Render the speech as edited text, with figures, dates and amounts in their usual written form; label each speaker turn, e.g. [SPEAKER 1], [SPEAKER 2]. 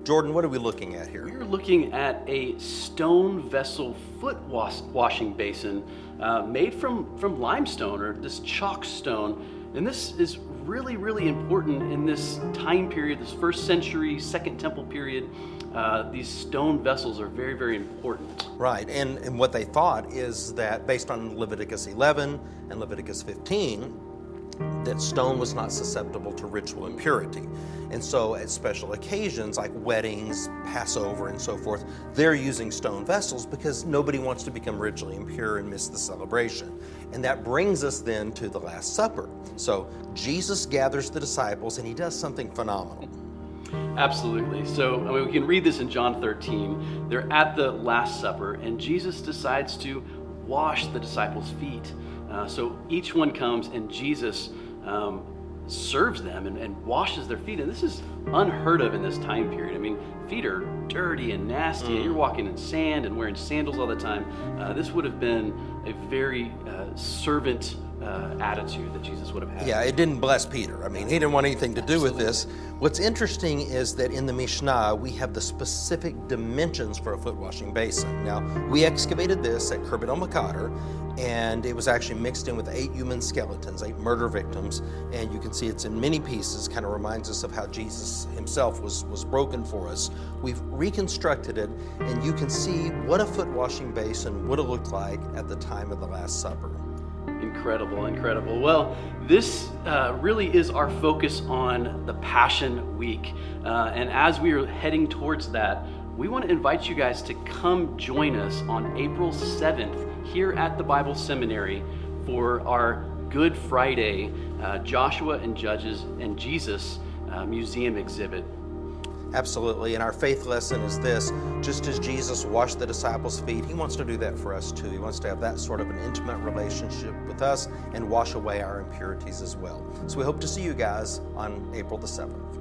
[SPEAKER 1] Jordan, what are we looking at here?
[SPEAKER 2] We're looking at a stone vessel foot washing basin made from limestone, or this chalk stone. And this is really, really important in this time period, this first century, Second Temple period. These stone vessels are very, very important.
[SPEAKER 1] Right, and what they thought is that based on Leviticus 11 and Leviticus 15, that stone was not susceptible to ritual impurity. And so at special occasions like weddings, Passover, and so forth, they're using stone vessels because nobody wants to become ritually impure and miss the celebration. And that brings us then to the Last Supper. So Jesus gathers the disciples and he does something phenomenal.
[SPEAKER 2] Absolutely. So, we can read this in John 13. They're at the Last Supper, and Jesus decides to wash the disciples' feet. So each one comes, and Jesus serves them and washes their feet. And this is unheard of in this time period. I mean, feet are dirty and nasty, and you're walking in sand and wearing sandals all the time. This would have been a very servant attitude that Jesus would have had.
[SPEAKER 1] Yeah, it didn't bless Peter. I mean, he didn't want anything to do with this. What's interesting is that in the Mishnah, we have the specific dimensions for a foot washing basin. Now, we excavated this at Khirbet el-Maqadir, and it was actually mixed in with 8 human skeletons, 8 murder victims, and you can see it's in many pieces, kind of reminds us of how Jesus himself was broken for us. We've reconstructed it, and you can see what a foot washing basin would have looked like at the time of the Last Supper.
[SPEAKER 2] Incredible, incredible. Well, this really is our focus on the Passion Week. And as we are heading towards that, we want to invite you guys to come join us on April 7th here at the Bible Seminary for our Good Friday Joshua and Judges and Jesus museum exhibit.
[SPEAKER 1] Absolutely, and our faith lesson is this: just as Jesus washed the disciples' feet, he wants to do that for us too. He wants to have that sort of an intimate relationship with us and wash away our impurities as well. So we hope to see you guys on April the 7th.